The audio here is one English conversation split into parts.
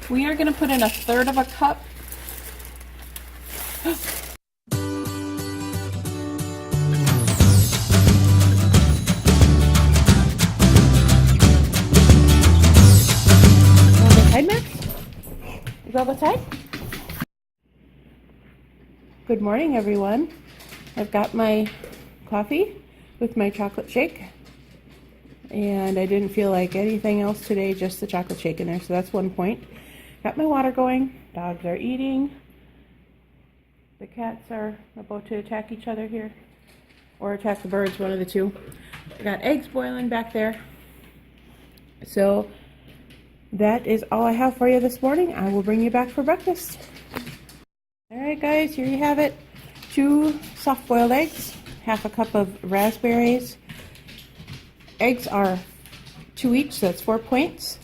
We are going to put in 1/3 of a cup. Side, Max? Is all the side? Good morning, everyone. I've got my coffee with my chocolate shake, and I didn't feel like anything else today, just the chocolate shake in there, so that's 1 point. Got my water going. Dogs are eating. The cats are about to attack each other here, or attack the birds, one of the two. I got eggs boiling back there. So that is all I have for you this morning. I will bring you back for breakfast. Alright guys, here you have it. 2 soft-boiled eggs, 1/2 cup of raspberries. Eggs are 2 each, so that's 4 points.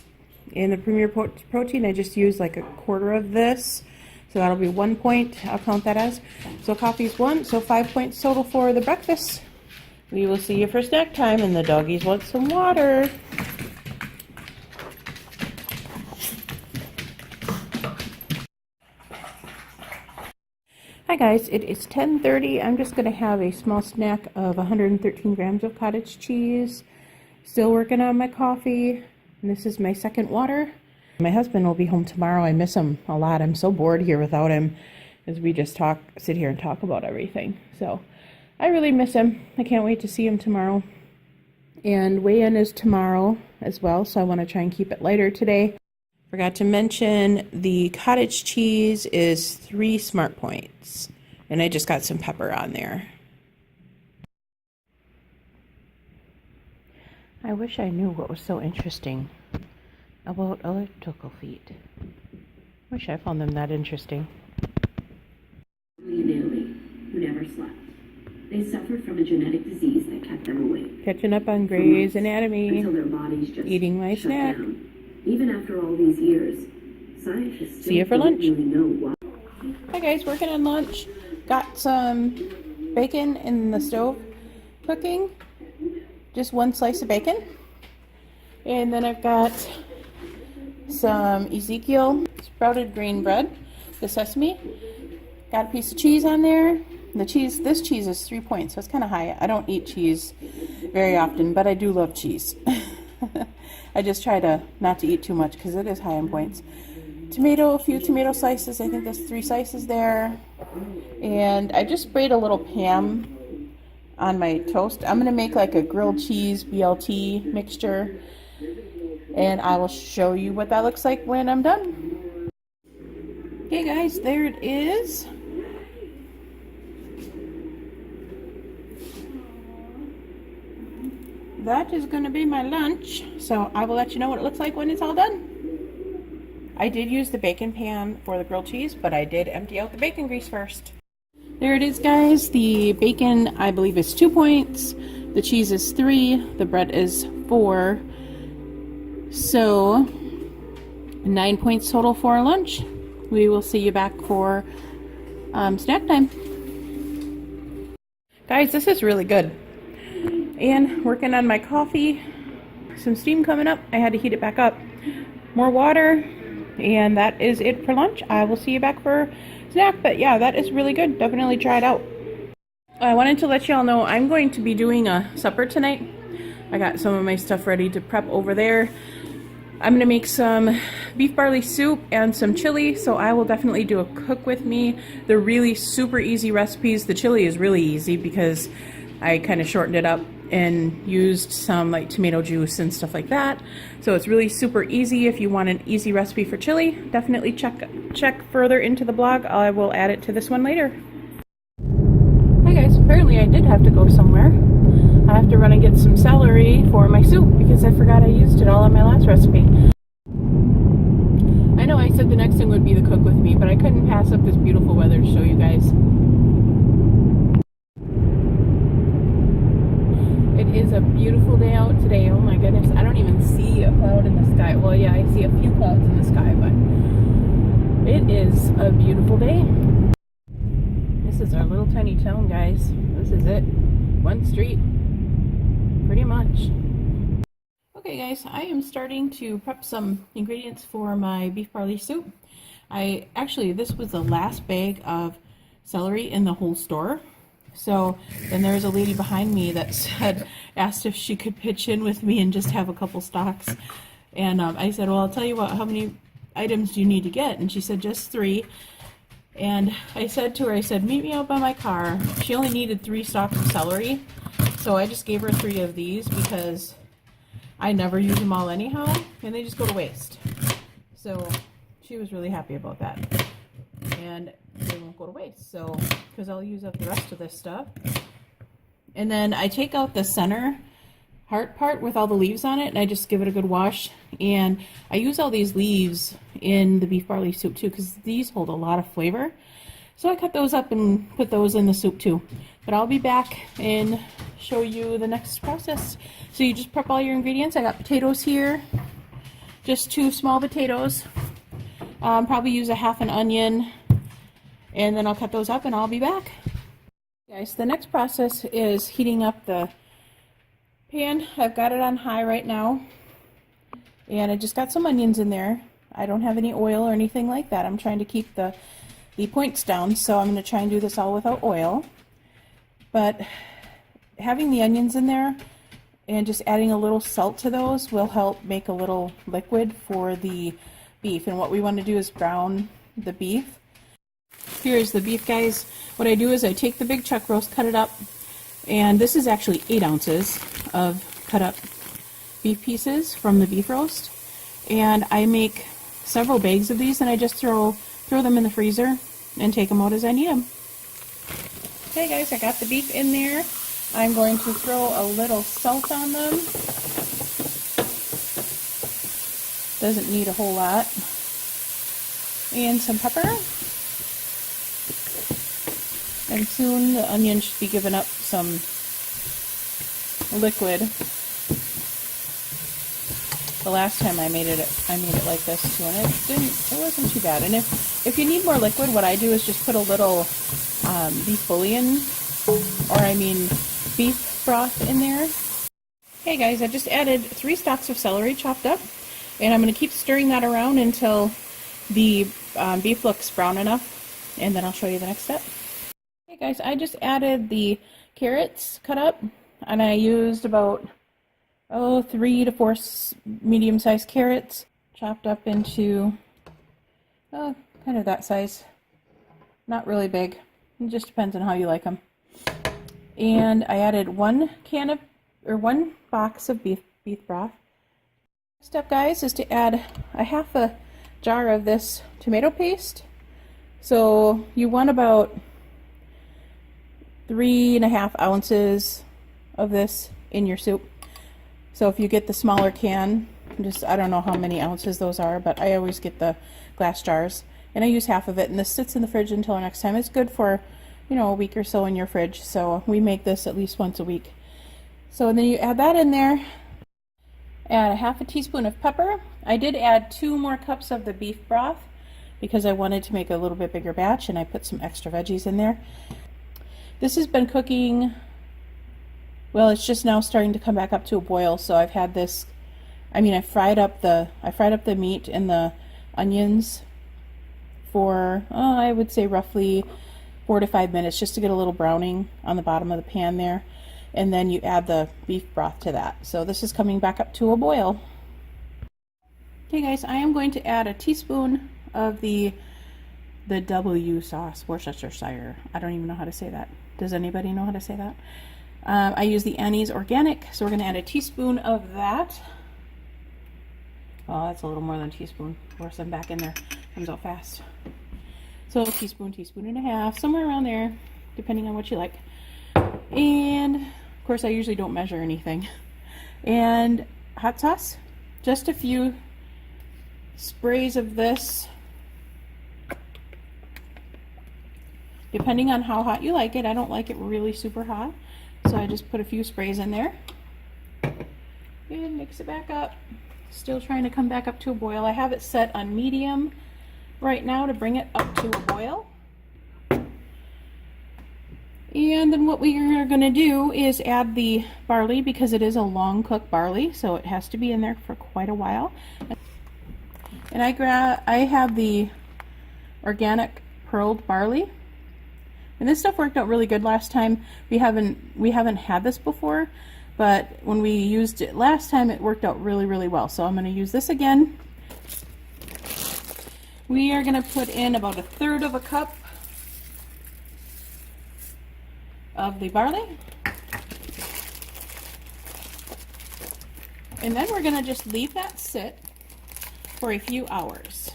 In the Premier Protein, I just used like 1/4 of this, so that'll be 1 point. I'll count that as. So coffee's 1, so 5 points total for the breakfast. We will see you for snack time, and the doggies want some water. Hi guys, it is 10:30. I'm just going to have a small snack of 113 grams of cottage cheese. Still working on my coffee. And this is my second water. My husband will be home tomorrow. I miss him a lot. I'm so bored here without him as we just sit here and talk about everything. So I really miss him. I can't wait to see him tomorrow. And weigh-in is tomorrow as well, so I want to try and keep it lighter today. Forgot to mention the cottage cheese is 3 smart points, and I just got some pepper on there. I wish I knew what was so interesting about electrical feet. Wish I found them that interesting. Italy, who never slept. They suffered from a genetic disease that kept them awake. Catching up on Grey's Anatomy, until their bodies just eating my shut snack. Down. Even after all these years, scientists see you for lunch. Really know why. Hi guys, working on lunch. Got some bacon in the stove cooking. Just 1 slice of bacon. And then I've got some Ezekiel sprouted grain bread, the sesame. Got a piece of cheese on there. This cheese is 3 points, so it's kind of high. I don't eat cheese very often, but I do love cheese. I just try not to eat too much because it is high in points. Tomato, a few tomato slices. I think there's 3 slices there. And I just sprayed a little Pam on my toast. I'm going to make like a grilled cheese BLT mixture, and I will show you what that looks like when I'm done. Okay guys, there it is. That is going to be my lunch, so I will let you know what it looks like when it's all done. I did use the bacon pan for the grilled cheese, but I did empty out the bacon grease first. There it is, guys. The bacon, I believe, is 2 points. The cheese is 3. The bread is 4. So 9 points total for lunch. We will see you back for snack time. Guys, this is really good. And working on my coffee. Some steam coming up. I had to heat it back up. More water. And that is it for lunch. I will see you back for snack. But yeah, that is really good. Definitely try it out. I wanted to let y'all know I'm going to be doing a supper tonight. I got some of my stuff ready to prep over there. I'm going to make some beef barley soup and some chili, so I will definitely do a cook with me. They're really super easy recipes. The chili is really easy because I kind of shortened it up and used some like tomato juice and stuff like that. So it's really super easy. If you want an easy recipe for chili, definitely check further into the blog. I will add it to this one later. Hi guys, apparently I did have to go somewhere. I have to run and get some celery for my soup because I forgot I used it all on my last recipe. I know I said the next thing would be the cook with me, but I couldn't pass up this beautiful weather to show you guys. It is a beautiful day out today. Oh my goodness, I don't even see a cloud in the sky. Well, yeah, I see a few clouds in the sky, but it is a beautiful day. This is our little tiny town, guys. This is it. One street. Pretty much. Okay guys, I am starting to prep some ingredients for my beef barley soup. This was the last bag of celery in the whole store. So then there was a lady behind me that asked if she could pitch in with me and just have a couple stalks. And I said, well, I'll tell you what, how many items do you need to get? And she said, just 3. And I said to her, meet me out by my car. She only needed 3 stalks of celery. So I just gave her 3 of these because I never use them all anyhow, and they just go to waste. So she was really happy about that. And they won't go to waste, so, because I'll use up the rest of this stuff. And then I take out the center heart part with all the leaves on it, and I just give it a good wash. And I use all these leaves in the beef barley soup too, because these hold a lot of flavor. So I cut those up and put those in the soup too. But I'll be back and show you the next process. So you just prep all your ingredients. I got potatoes here, just 2 small potatoes. Probably use a half an onion, and then I'll cut those up and I'll be back. Guys, the next process is heating up the pan. I've got it on high right now, and I just got some onions in there. I don't have any oil or anything like that. I'm trying to keep the points down, so I'm going to try and do this all without oil. But having the onions in there and just adding a little salt to those will help make a little liquid for the beef. And what we want to do is brown the beef. Here's the beef, guys. What I do is I take the big chuck roast, cut it up, and this is actually 8 ounces of cut up beef pieces from the beef roast. And I make several bags of these, and I just throw them in the freezer and take them out as I need them. Okay guys, I got the beef in there. I'm going to throw a little salt on them. Doesn't need a whole lot. And some pepper. And soon the onion should be giving up some liquid. The last time I made it like this too, and it wasn't too bad. And if you need more liquid, what I do is just put a little beef bullion, beef broth in there. Hey guys, I just added 3 stalks of celery chopped up, and I'm going to keep stirring that around until the beef looks brown enough, and then I'll show you the next step. Hey guys, I just added the carrots cut up, and I used about 3 to 4 medium-sized carrots chopped up into kind of that size. Not really big. It just depends on how you like them. And I added 1 box of beef broth. Next step, guys, is to add a half a jar of this tomato paste. So you want about 3.5 ounces of this in your soup. So if you get the smaller can, I don't know how many ounces those are, but I always get the glass jars. And I use half of it, and this sits in the fridge until next time. It's good for, a week or so in your fridge. So we make this at least once a week. So then you add that in there. Add a half a teaspoon of pepper. I did add 2 more cups of the beef broth because I wanted to make a little bit bigger batch, and I put some extra veggies in there. This has been cooking, well, it's just now starting to come back up to a boil. So I've had this, I fried up the meat and the onions for, I would say roughly 4 to 5 minutes, just to get a little browning on the bottom of the pan there. And then you add the beef broth to that. So this is coming back up to a boil. Okay guys, I am going to add a teaspoon of the W sauce, Worcestershire. I don't even know how to say that. Does anybody know how to say that? I use the Annie's Organic, so we're going to add a teaspoon of that. Oh, that's a little more than a teaspoon. Of course, I'm back in there. Comes out fast. So a teaspoon and a half, somewhere around there, depending on what you like. And of course, I usually don't measure anything. And hot sauce, just a few sprays of this. Depending on how hot you like it. I don't like it really super hot, so I just put a few sprays in there and mix it back up. Still trying to come back up to a boil. I have it set on medium right now to bring it up to a boil. And then what we are going to do is add the barley, because it is a long cooked barley, so it has to be in there for quite a while. And I have the organic pearled barley, and this stuff worked out really good last time. We haven't had this before, but when we used it last time, it worked out really well. So I'm going to use this again. We are going to put in about 1/3 of a cup of the barley, and then we're going to just leave that sit for a few hours.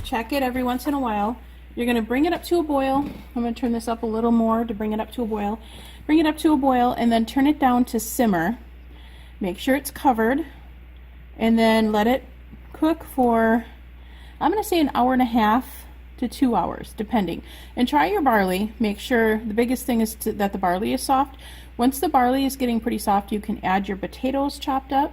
Check it every once in a while. You're going to bring it up to a boil. I'm going to turn this up a little more to bring it up to a boil. Bring it up to a boil and then turn it down to simmer. Make sure it's covered, and then let it cook for, I'm going to say, 1.5 to 2 hours, depending. And try your barley. Make sure, the biggest thing is that the barley is soft. Once the barley is getting pretty soft, you can add your potatoes chopped up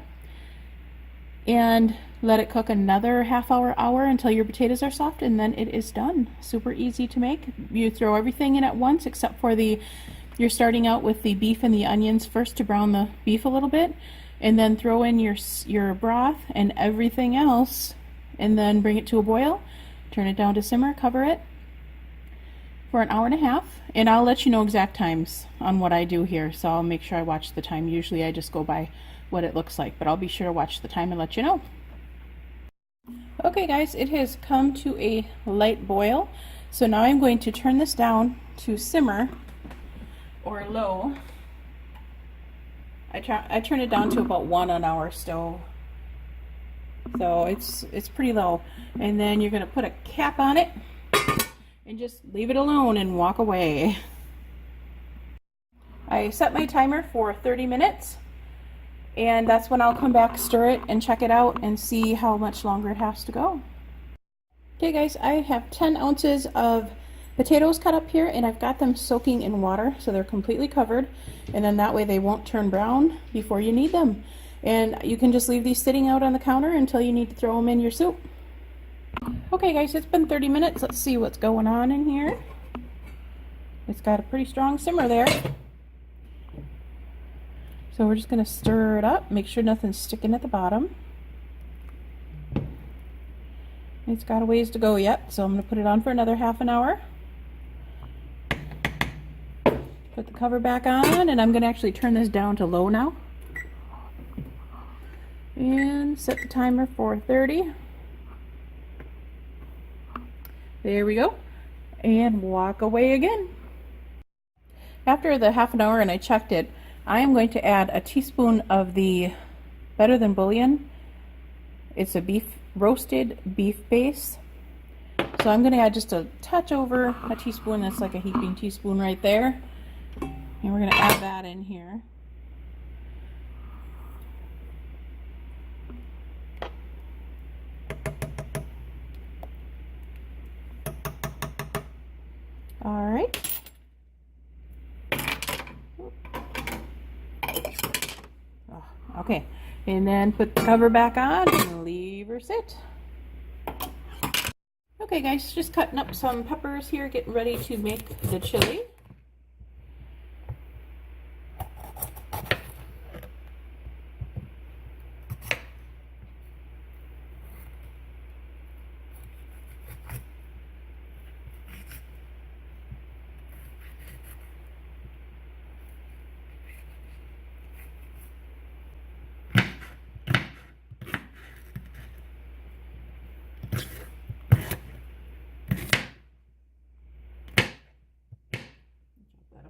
and let it cook another half hour until your potatoes are soft, and then it is done. Super easy to make. You throw everything in at once, except for you're starting out with the beef and the onions first to brown the beef a little bit, and then throw in your broth and everything else, and then bring it to a boil. Turn it down to simmer, cover it for 1.5 hours, and I'll let you know exact times on what I do here, so I'll make sure I watch the time. Usually I just go by what it looks like, but I'll be sure to watch the time and let you know. Okay guys, it has come to a light boil, so now I'm going to turn this down to simmer or low. I turn it down to about 1 on our stove, so it's pretty low. And then you're going to put a cap on it and just leave it alone and walk away. I set my timer for 30 minutes, and that's when I'll come back, stir it, and check it out and see how much longer it has to go. Okay guys, I have 10 ounces of potatoes cut up here, and I've got them soaking in water so they're completely covered, and then that way they won't turn brown before you need them. And you can just leave these sitting out on the counter until you need to throw them in your soup. Okay guys, it's been 30 minutes. Let's see what's going on in here. It's got a pretty strong simmer there. So we're just going to stir it up, make sure nothing's sticking at the bottom. It's got a ways to go yet, so I'm going to put it on for another half an hour. Put the cover back on, and I'm going to actually turn this down to low now. And set the timer for 30. There we go. And walk away again. After the half an hour and I checked it, I am going to add a teaspoon of the Better Than Bullion. It's a roasted beef base. So I'm going to add just a touch over a teaspoon. That's like a heaping teaspoon right there. And we're going to add that in here. All right. Oh, okay, and then put the cover back on and leave her sit. Okay guys, just cutting up some peppers here, getting ready to make the chili.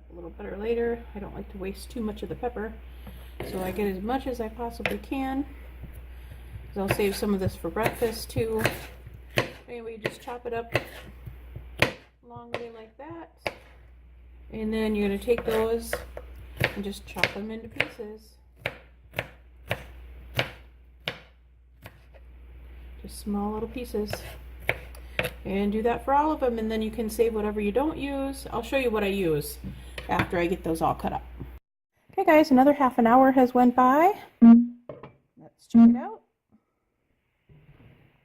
A little better later. I don't like to waste too much of the pepper, so I get as much as I possibly can. I'll save some of this for breakfast too. Anyway, just chop it up longly like that, and then you're going to take those and just chop them into pieces. Just small little pieces. And do that for all of them, and then you can save whatever you don't use. I'll show you what I use after I get those all cut up. Okay guys, another half an hour has went by. Let's check it out.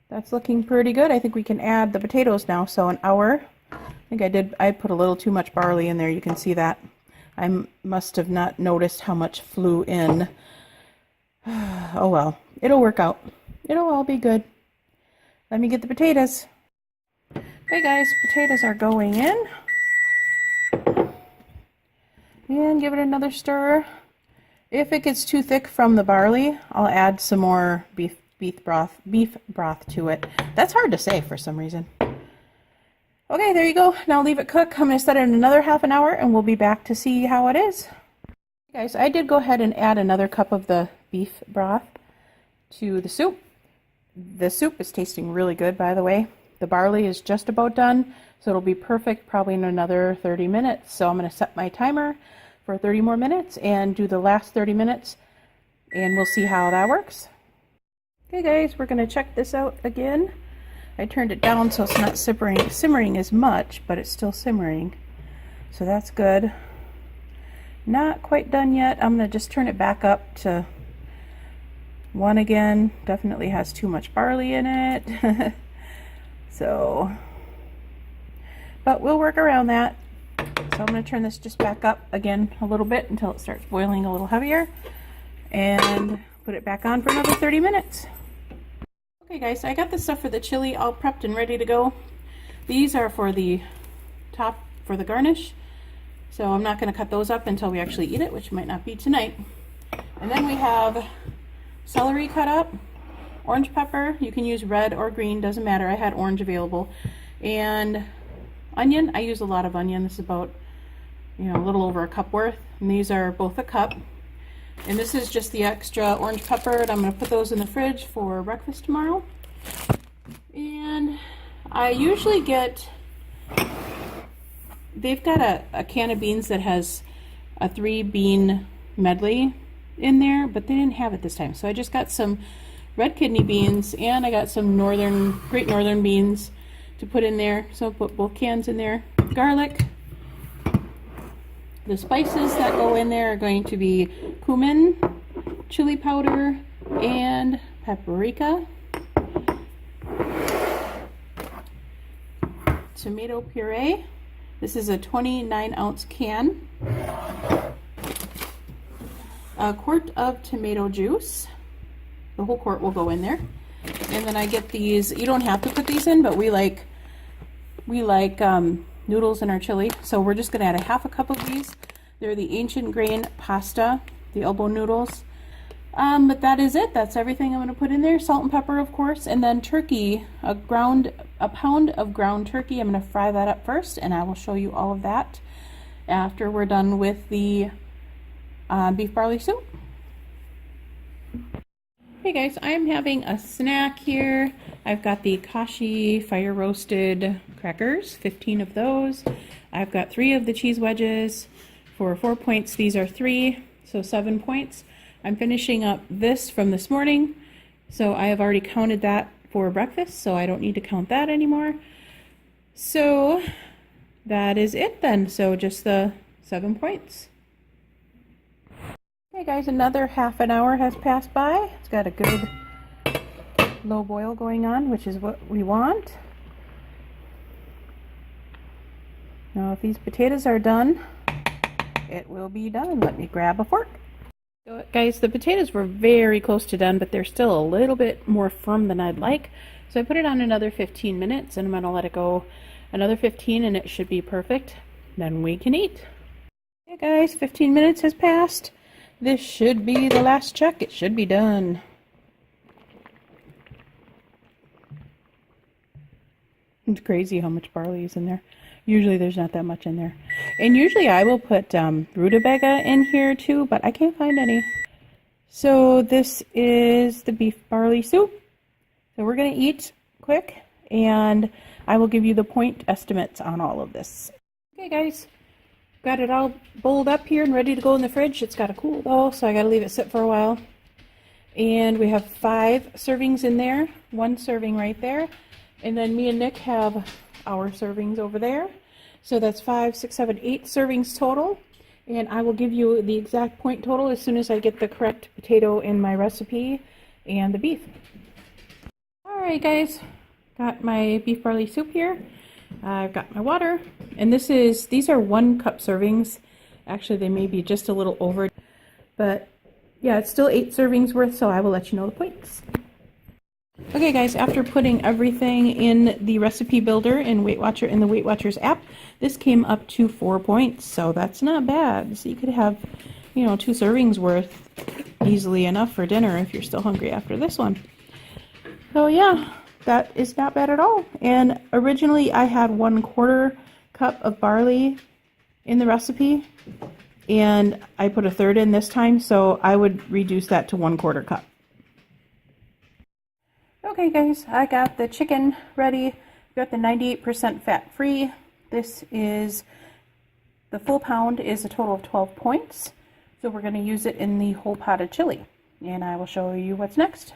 That's looking pretty good. I think we can add the potatoes now. So 1 hour think I put a little too much barley in there. You can see that. I must have not noticed how much flew in. Oh well, it'll work out. It'll all be good. Let me get the potatoes. Okay guys, potatoes are going in. And give it another stir. If it gets too thick from the barley, I'll add some more beef broth to it. That's hard to say for some reason. Okay, there you go. Now leave it cook. I'm going to set it in another half an hour and we'll be back to see how it is. Okay, guys, I did go ahead and add another cup of the beef broth to the soup. The soup is tasting really good, by the way. The barley is just about done, so it'll be perfect probably in another 30 minutes. So I'm going to set my timer for 30 more minutes and do the last 30 minutes, and we'll see how that works. Okay guys, we're going to check this out again. I turned it down so it's not simmering as much, but it's still simmering. So that's good. Not quite done yet. I'm going to just turn it back up to 1 again. Definitely has too much barley in it. So, but we'll work around that. So I'm going to turn this just back up again a little bit until it starts boiling a little heavier, and put it back on for another 30 minutes. Okay guys, I got the stuff for the chili all prepped and ready to go. These are for the top for the garnish, so I'm not going to cut those up until we actually eat it, which might not be tonight. And then we have celery cut up, orange pepper, you can use red or green, doesn't matter, I had orange available, and onion. I use a lot of onion. This is about, a little over a cup worth, and these are both a cup. And this is just the extra orange pepper, and I'm going to put those in the fridge for breakfast tomorrow. And I usually get, they've got a can of beans that has a 3-bean medley in there, but they didn't have it this time. So I just got some red kidney beans, and I got some Great Northern beans to put in there. So I'll put both cans in there. Garlic. The spices that go in there are going to be cumin, chili powder, and paprika. Tomato puree. This is a 29-ounce can. A quart of tomato juice. The whole quart will go in there. And then I get these, you don't have to put these in, but we like noodles in our chili, so we're just going to add a half a cup of these. They're the ancient grain pasta, the elbow noodles. But that is it. That's everything I'm going to put in there. Salt and pepper, of course, and then turkey, a pound of ground turkey. I'm going to fry that up first, and I will show you all of that after we're done with the beef barley soup. Hey guys, I'm having a snack here. I've got the Kashi fire roasted crackers, 15 of those. I've got 3 of the cheese wedges for 4 points. These are 3, so 7 points. I'm finishing up this from this morning, so I have already counted that for breakfast, so I don't need to count that anymore. So that is it then. So just the 7 points. Hey guys, another half an hour has passed by. It's got a good low boil going on, which is what we want. Now if these potatoes are done, it will be done. Let me grab a fork. So guys, the potatoes were very close to done, but they're still a little bit more firm than I'd like. So I put it on another 15 minutes, and I'm going to let it go another 15, and it should be perfect. Then we can eat. Hey guys, 15 minutes has passed. This should be the last check. It should be done. It's crazy how much barley is in there. Usually there's not that much in there. And usually I will put rutabaga in here too, but I can't find any. So this is the beef barley soup. So we're going to eat quick, and I will give you the point estimates on all of this. Okay guys, got it all bowled up here and ready to go in the fridge. It's got to cool though, so I got to leave it sit for a while. And we have 5 servings in there, 1 serving right there. And then me and Nick have our servings over there. So that's 5, 6, 7, 8 servings total. And I will give you the exact point total as soon as I get the correct potato in my recipe and the beef. Alright guys, got my beef barley soup here. I've got my water, and these are 1 cup servings. Actually, they may be just a little over, but yeah, it's still 8 servings worth, so I will let you know the points. Okay guys, after putting everything in the recipe builder in the Weight Watchers app, this came up to 4 points, so that's not bad. So you could have, 2 servings worth easily enough for dinner if you're still hungry after this one. So yeah, that is not bad at all. And originally I had 1/4 cup of barley in the recipe, and I put 1/3 in this time, so I would reduce that to 1/4 cup. Okay guys, I got the chicken ready. Got the 98% fat free. This is, the full pound is a total of 12 points. So we're going to use it in the whole pot of chili. And I will show you what's next.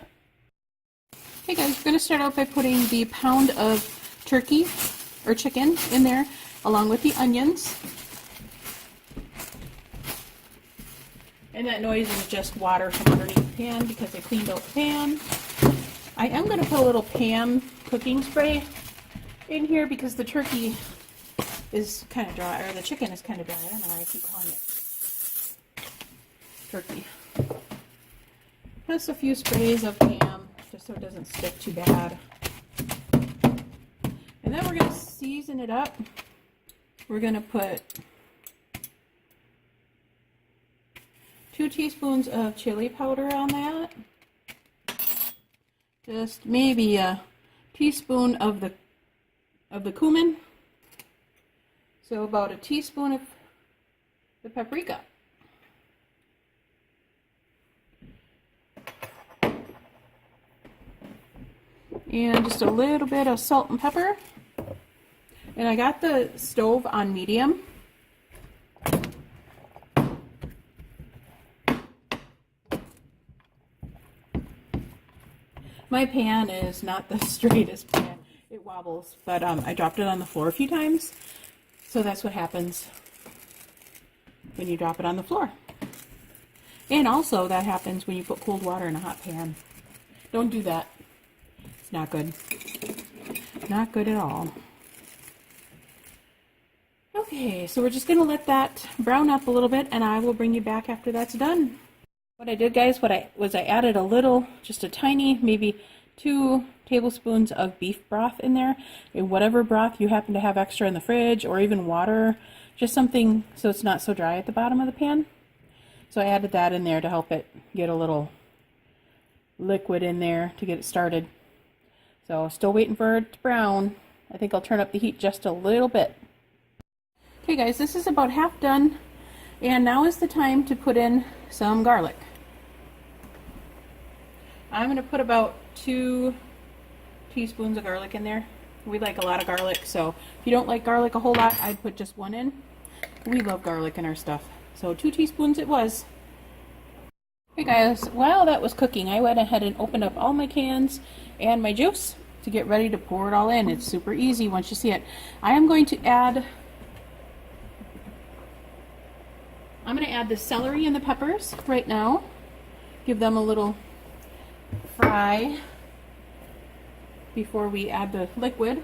Okay guys, we're going to start out by putting the pound of turkey or chicken in there along with the onions. And that noise is just water from underneath the pan because I cleaned out the pan. I am going to put a little pan cooking spray in here because the turkey is kind of dry, or the chicken is kind of dry. I don't know why I keep calling it turkey. Just a few sprays of Pam, just so it doesn't stick too bad. And then we're going to season it up. We're going to put 2 teaspoons of chili powder on that. Just maybe a teaspoon of the cumin. So about a teaspoon of the paprika. And just a little bit of salt and pepper. And I got the stove on medium. My pan is not the straightest pan. It wobbles, but I dropped it on the floor a few times. So that's what happens when you drop it on the floor. And also that happens when you put cold water in a hot pan. Don't do that. It's not good. Not good at all. Okay, so we're just going to let that brown up a little bit, and I will bring you back after that's done. What I did, guys, I added a little, just a tiny, maybe 2 tablespoons of beef broth in there. And whatever broth you happen to have extra in the fridge, or even water, just something so it's not so dry at the bottom of the pan. So I added that in there to help it get a little liquid in there to get it started. So still waiting for it to brown. I think I'll turn up the heat just a little bit. Okay guys, this is about half done. And now is the time to put in some garlic. I'm going to put about 2 teaspoons of garlic in there. We like a lot of garlic, so if you don't like garlic a whole lot, I'd put just 1 in. We love garlic in our stuff. So 2 teaspoons it was. Hey guys, while that was cooking, I went ahead and opened up all my cans and my juice to get ready to pour it all in. It's super easy once you see it. I'm going to add the celery and the peppers right now. Give them a little fry before we add the liquid.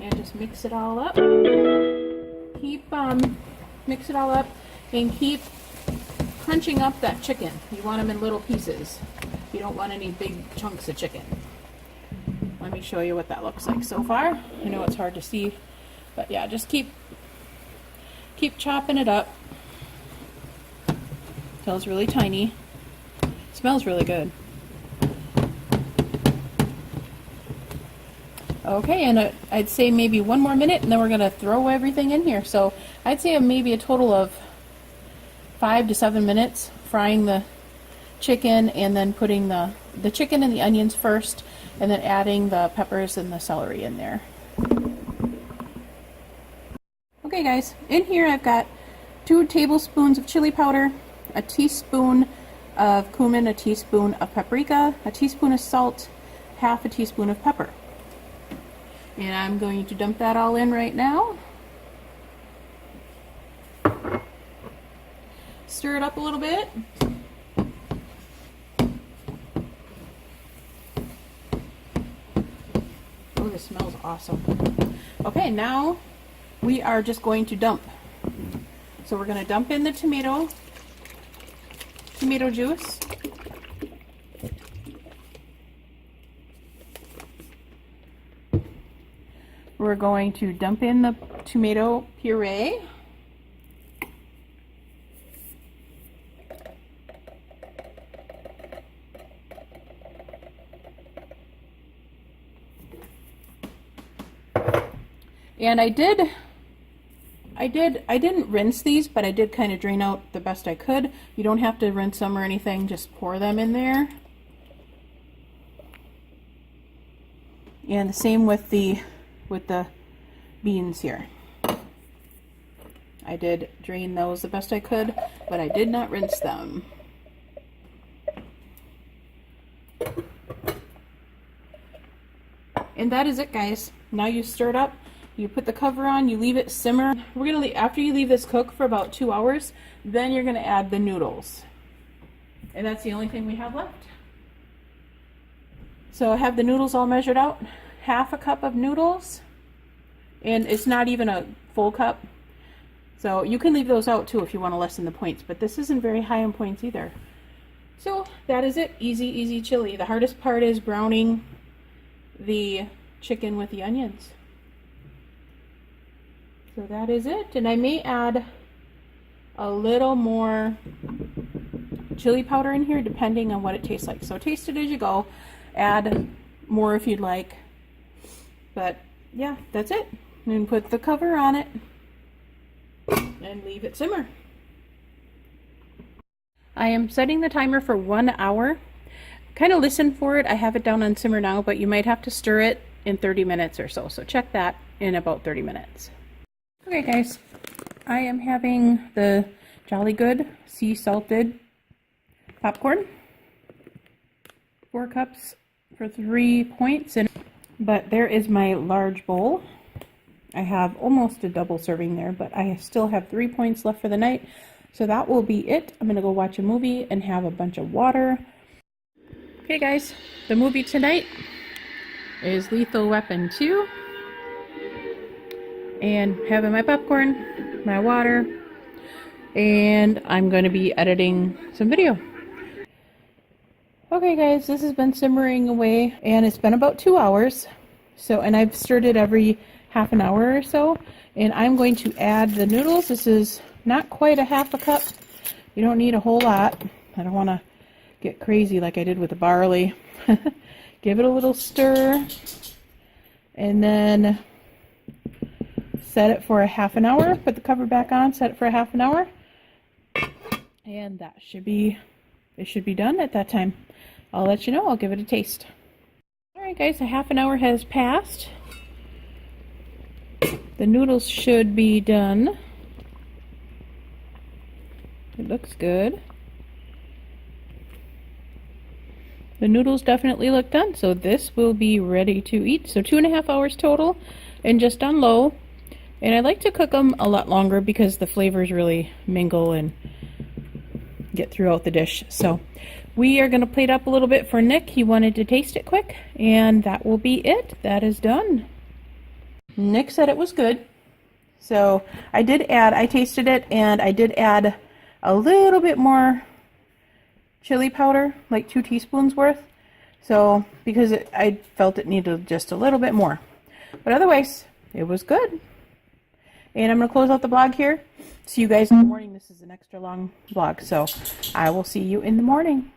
And just mix it all up. Mix it all up and keep crunching up that chicken. You want them in little pieces. You don't want any big chunks of chicken. Let me show you what that looks like so far. I know it's hard to see, but yeah, just keep chopping it up till it's really tiny. It smells really good. Okay, and I'd say maybe 1 more minute, and then we're going to throw everything in here. So I'd say maybe a total of 5 to 7 minutes frying the chicken, and then putting the chicken and the onions first, and then adding the peppers and the celery in there. Okay guys, in here I've got 2 tablespoons of chili powder, a teaspoon of cumin, a teaspoon of paprika, a teaspoon of salt, half a teaspoon of pepper. And I'm going to dump that all in right now. Stir it up a little bit. Oh, the This smells awesome. Okay, now we are just going to dump. So we're going to dump in the tomato juice. We're going to dump in the tomato puree. And I didn't rinse these, but I did kind of drain out the best I could. You don't have to rinse them or anything, just pour them in there. And the same with the beans here. I did drain those the best I could, but I did not rinse them. And that is it, guys. Now you stir it up. You put the cover on, you leave it simmer. We're gonna leave, after you leave this cook for about 2 hours, then you're gonna add the noodles. And that's the only thing we have left. So I have the noodles all measured out. 1/2 cup of noodles, and it's not even a full cup. So you can leave those out too if you want to lessen the points, but this isn't very high in points either. So that is it. Easy, easy chili. The hardest part is browning the chicken with the onions. So that is it. And I may add a little more chili powder in here depending on what it tastes like. So taste it as you go. Add more if you'd like. But yeah, that's it. And put the cover on it and leave it simmer. I am setting the timer for 1 hour. Kind of listen for it. I have it down on simmer now, but you might have to stir it in 30 minutes or so. So check that in about 30 minutes. Okay guys, I am having the Jolly Good sea salted popcorn. 4 cups for 3 points. But there is my large bowl. I have almost a double serving there, but I still have 3 points left for the night. So that will be it. I'm gonna go watch a movie and have a bunch of water. Okay guys, the movie tonight is Lethal Weapon 2. And having my popcorn, my water, and I'm going to be editing some video. Okay guys, this has been simmering away and it's been about 2 hours. So, and I've stirred it every half an hour or so. And I'm going to add the noodles. This is not quite a 1/2 cup. You don't need a whole lot. I don't want to get crazy like I did with the barley. Give it a little stir. And then set it for a 1/2 hour. Put the cover back on, set it for a 1/2 hour. And that should be, it should be done at that time. I'll let you know. I'll give it a taste. Alright guys, a 1/2 hour has passed. The noodles should be done. It looks good. The noodles definitely look done, so this will be ready to eat. So 2.5 hours total, and just on low. And I like to cook them a lot longer because the flavors really mingle and get throughout the dish. So we are going to plate up a little bit for Nick. He wanted to taste it quick, and that will be it. That is done. Nick said it was good. So I tasted it, and I did add a little bit more chili powder, like 2 teaspoons worth. So because I felt it needed just a little bit more. But otherwise, it was good. And I'm going to close out the vlog here. See you guys in the morning. This is an extra long vlog, so I will see you in the morning.